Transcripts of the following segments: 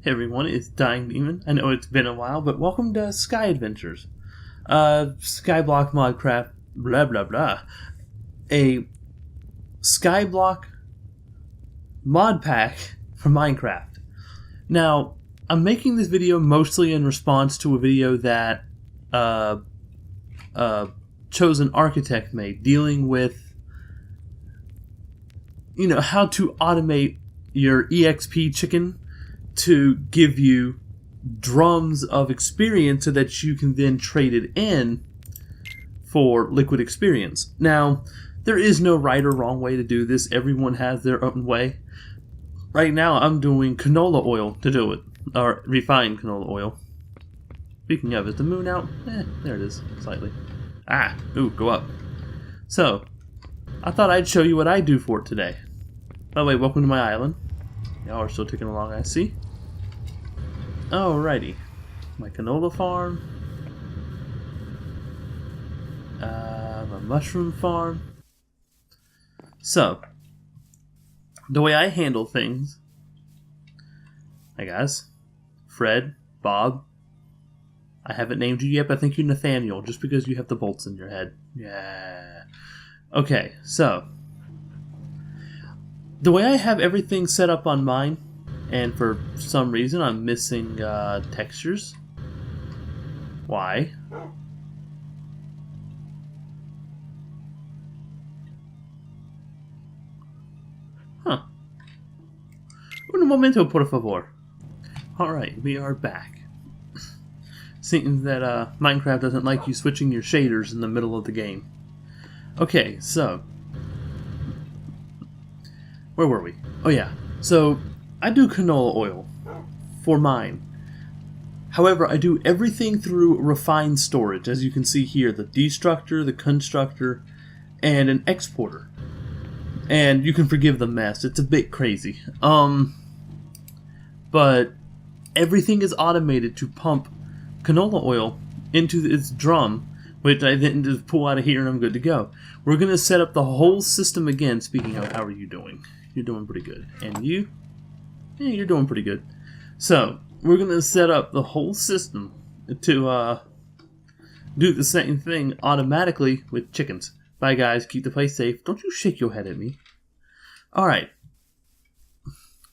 Hey everyone, it's Dying Demon. I know it's been a while, but welcome to Sky Adventures. Skyblock Modcraft, blah blah blah. A Skyblock mod pack for Minecraft. Now, I'm making this video mostly in response to a video that Chosen Architect made, dealing with, how to automate your EXP chicken to give you drums of experience so that you can then trade it in for liquid experience. Now, there is no right or wrong way to do this. Everyone has their own way. Right now, I'm doing canola oil to do it, or refined canola oil. Speaking of, is the moon out? There it is, slightly. Go up. So, I thought I'd show you what I do for it today. By the way, welcome to my island. Y'all are still ticking along, I see. Alrighty. My canola farm. My mushroom farm. So, the way I handle things, hi guys, Fred, Bob, I haven't named you yet, but I think you're Nathaniel, just because you have the bolts in your head. Yeah. Okay, so, the way I have everything set up on mine, and for some reason I'm missing textures. Why? Huh. Un momento, por favor. Alright, we are back. Seems that Minecraft doesn't like you switching your shaders in the middle of the game. Okay, so, where were we? Oh yeah, so I do canola oil for mine. However, I do everything through refined storage, as you can see here, the destructor, the constructor, and an exporter. And you can forgive the mess, it's a bit crazy. But everything is automated to pump canola oil into this drum, which I then just pull out of here and I'm good to go. We're going to set up the whole system again. Speaking of, how are you doing? You're doing pretty good. And you? Yeah, you're doing pretty good. So, we're going to set up the whole system to do the same thing automatically with chickens. Bye guys, keep the place safe. Don't you shake your head at me. Alright.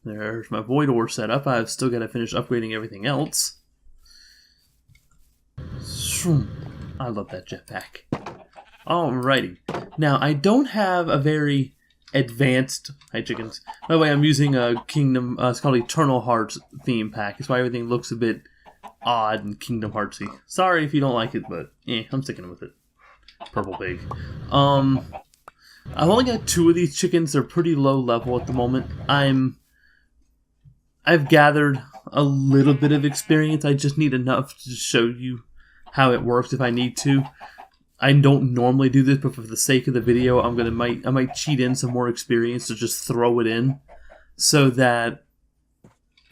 There's my void ore set up. I've still got to finish upgrading everything else. I love that jetpack. Alrighty. Now, I don't have a very advanced... Hi, chickens. By the way, I'm using a Kingdom... it's called Eternal Hearts theme pack. It's why everything looks a bit odd and Kingdom Heartsy. Sorry if you don't like it, but I'm sticking with it. Purple pig. I've only got 2 of these chickens. They're pretty low level at the moment. I've gathered a little bit of experience. I just need enough to show you how it works if I need to. I don't normally do this, but for the sake of the video, I might cheat in some more experience to just throw it in, so that,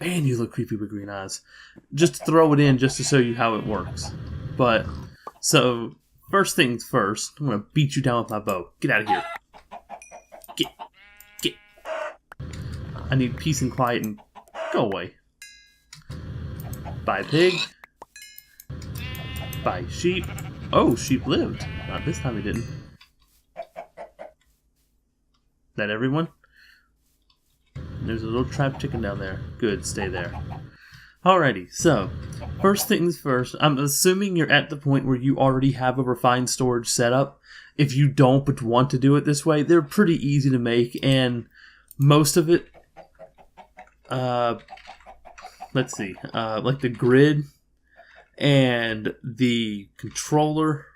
man, you look creepy with green eyes. Just throw it in just to show you how it works. But so first things first, I'm gonna beat you down with my bow. Get out of here. Get. I need peace and quiet and go away. Bye, pig. Bye, sheep. Oh, sheep lived. Not this time he didn't. That everyone? There's a little trapped chicken down there. Good, stay there. Alrighty, so, first things first, I'm assuming you're at the point where you already have a refined storage setup. If you don't but want to do it this way, they're pretty easy to make, and most of it, let's see, like the grid and the controller,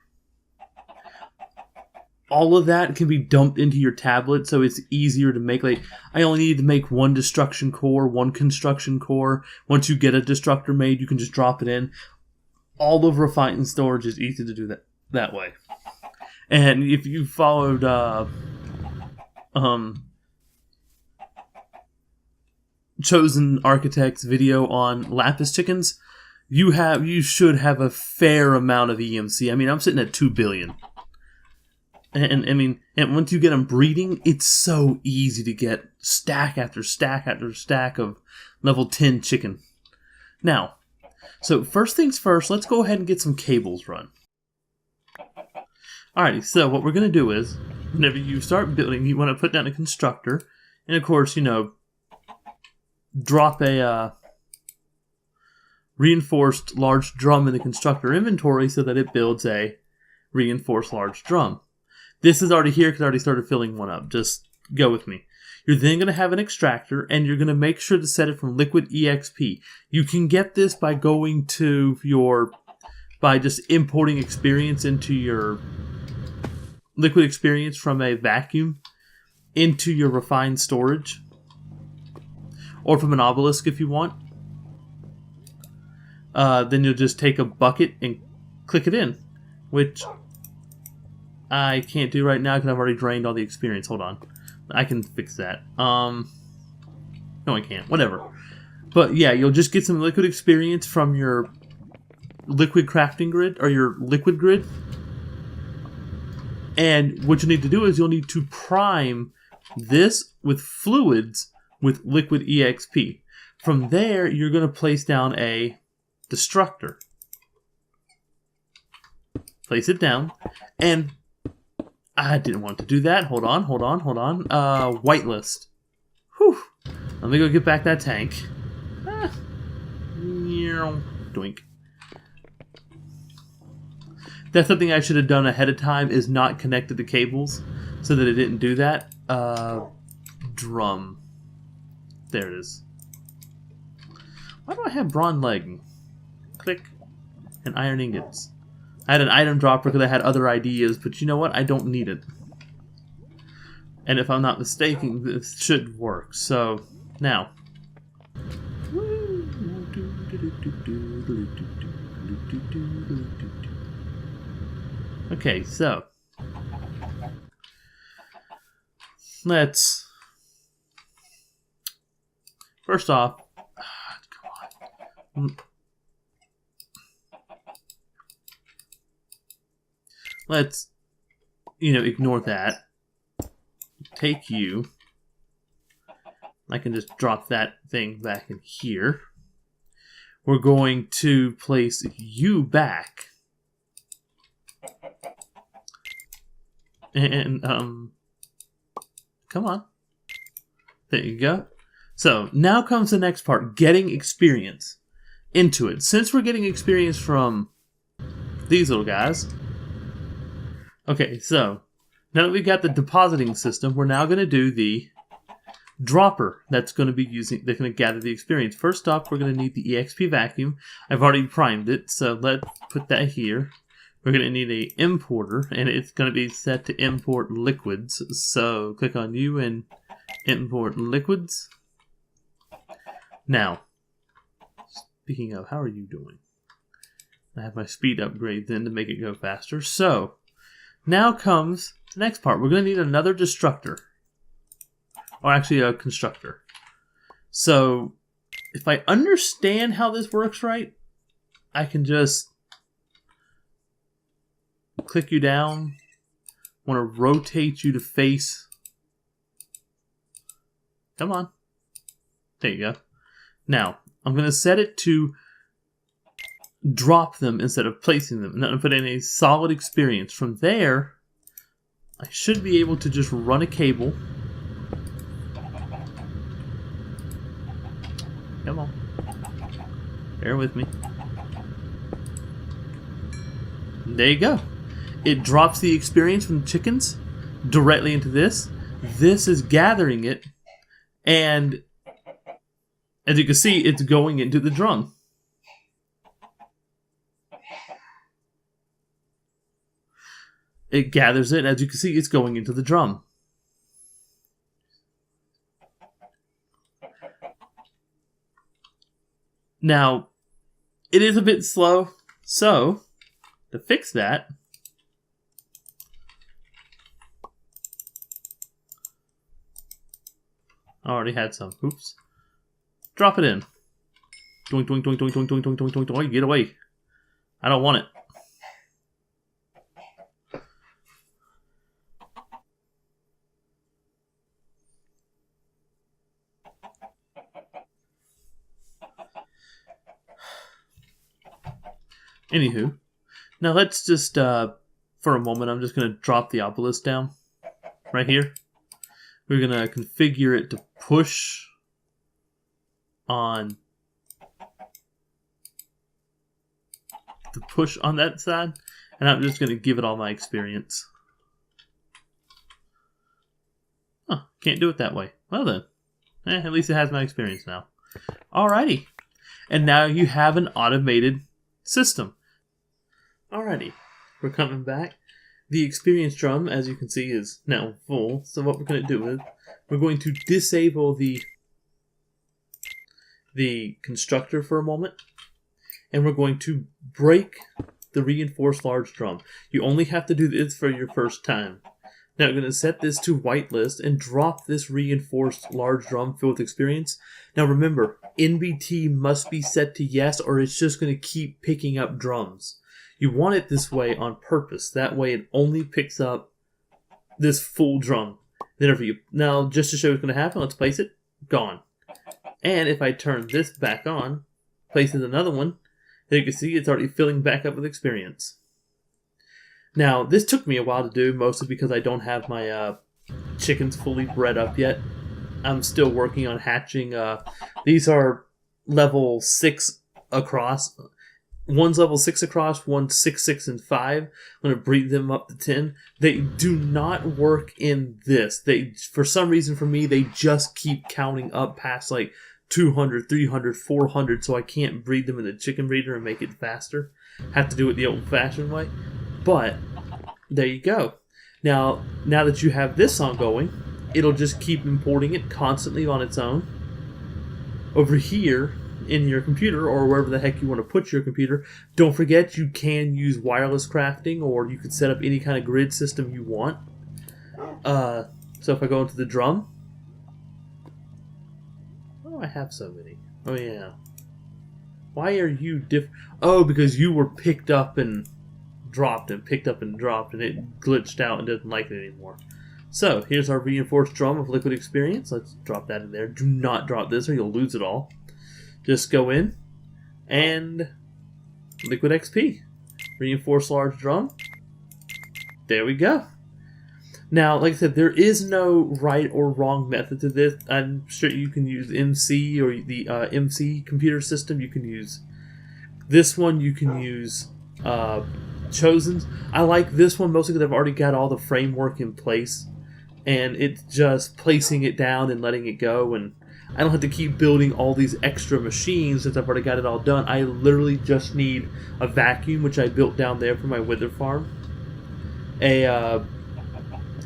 all of that can be dumped into your tablet, so it's easier to make. Like, I only need to make 1 destruction core, 1 construction core. Once you get a destructor made, you can just drop it in. All of refined storage is easy to do that way. And if you followed Chosen Architect's video on Lapis chickens, you should have a fair amount of EMC. I mean, I'm sitting at 2 billion. And once you get them breeding, it's so easy to get stack after stack after stack of level 10 chicken. Now, so first things first, let's go ahead and get some cables run. Alrighty, so what we're going to do is, whenever you start building, you want to put down a constructor, and of course, drop a reinforced large drum in the constructor inventory so that it builds a reinforced large drum. This is already here because I already started filling one up. Just go with me. You're then going to have an extractor, and you're going to make sure to set it from liquid EXP. You can get this by going to by just importing experience into your liquid experience from a vacuum into your refined storage, or from an obelisk if you want. Then you'll just take a bucket and click it in, which I can't do right now because I've already drained all the experience. Hold on. I can fix that. No, I can't. Whatever. But yeah, you'll just get some liquid experience from your liquid crafting grid, or your liquid grid. And what you need to do is you'll need to prime this with fluids with liquid EXP. From there, you're going to place down a destructor. Place it down. And I didn't want to do that. Hold on. Whitelist. Whew. Let me go get back that tank. Doink. That's something I should have done ahead of time, is not connected the cables so that it didn't do that. Drum. There it is. Why do I have bronze leg? Click. And iron ingots. I had an item dropper because I had other ideas, but you know what? I don't need it. And if I'm not mistaken, this should work. So, now. Okay, so. Let's. First off. Come on. Let's, ignore that. Take you. I can just drop that thing back in here. We're going to place you back. And, come on. There you go. So, now comes the next part. Getting experience into it. Since we're getting experience from these little guys. Okay, so now that we've got the depositing system, we're now going to do the dropper that's going to gather the experience. First off, we're going to need the EXP vacuum. I've already primed it, so let's put that here. We're going to need a importer, and it's going to be set to import liquids. So click on you and import liquids. Now, speaking of, how are you doing? I have my speed upgrade then to make it go faster. So, now comes the next part. We're going to need another destructor. Or actually a constructor. So, if I understand how this works right, I can just click you down. Want to rotate you to face. Come on. There you go. Now, I'm going to set it to drop them instead of placing them. And I'm going to put in a solid experience. From there, I should be able to just run a cable. Come on. Bear with me. There you go. It drops the experience from the chickens directly into this. This is gathering it. And as you can see, it's going into the drum. It gathers it. As you can see, it's going into the drum. Now, it is a bit slow. So, to fix that, I already had some. Oops. Drop it in. Doink, doink, doink, doink, doink, doink, doink, doink, doink, doink. Get away. I don't want it. Anywho, now let's just, for a moment, I'm just going to drop the obelisk down right here. We're going to configure it to push on that side, and I'm just going to give it all my experience. Huh, can't do it that way. Well then, at least it has my experience now. Alrighty, and now you have an automated system. Alrighty, we're coming back. The experience drum, as you can see, is now full. So what we're going to do is we're going to disable the constructor for a moment, and we're going to break the reinforced large drum. You only have to do this for your first time. Now I'm going to set this to whitelist and drop this reinforced large drum filled with experience. Now remember, NBT must be set to yes, or it's just going to keep picking up drums. You want it this way on purpose. That way it only picks up this full drum. Now, just to show you what's going to happen, let's place it. Gone. And if I turn this back on, places another one, then you can see it's already filling back up with experience. Now, this took me a while to do, mostly because I don't have my chickens fully bred up yet. I'm still working on hatching. These are level 6 across. One's level 6 across, one's 6, 6, and 5. I'm going to breed them up to 10. They do not work in this. For some reason, for me, they just keep counting up past like 200, 300, 400, so I can't breed them in the chicken breeder and make it faster. Have to do it the old-fashioned way. But, there you go. Now that you have this ongoing, it'll just keep importing it constantly on its own. Over here, in your computer, or wherever the heck you want to put your computer, don't forget you can use wireless crafting, or you could set up any kind of grid system you want. So if I go into the drum, I have so many. Oh yeah. Why are you different? Oh, because you were picked up and dropped and picked up and dropped, and it glitched out and doesn't like it anymore. So here's our reinforced drum of liquid experience. Let's drop that in there. Do not drop this or you'll lose it all. Just go in and liquid XP. Reinforced large drum. There we go. Now, like I said, there is no right or wrong method to this. I'm sure you can use MC or the MC computer system. You can use this one. You can use Chosen's. I like this one mostly because I've already got all the framework in place. And it's just placing it down and letting it go. And I don't have to keep building all these extra machines since I've already got it all done. I literally just need a vacuum, which I built down there for my wither farm.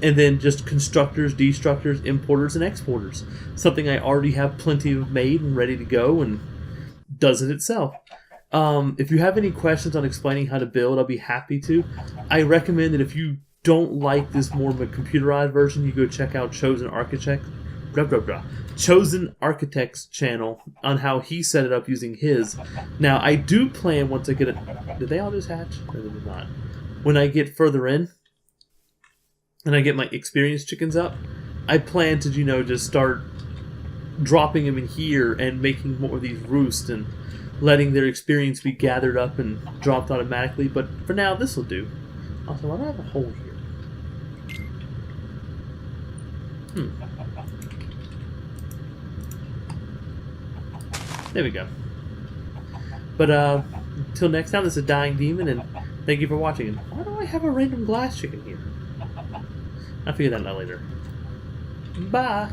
And then just constructors, destructors, importers, and exporters. Something I already have plenty of made and ready to go and does it itself. If you have any questions on explaining how to build, I'll be happy to. I recommend that if you don't like this more of a computerized version, you go check out Chosen Architect's channel on how he set it up using his. Now, I do plan once I get it... Did they all just hatch? No, they did not. When I get further in, and I get my experienced chickens up, I plan to, just start dropping them in here and making more of these roosts and letting their experience be gathered up and dropped automatically. But for now, this will do. Also, why do I have a hole here? There we go. But until next time, this is Dying Demon, and thank you for watching. And why do I have a random glass chicken here? I'll figure that out later. Bye!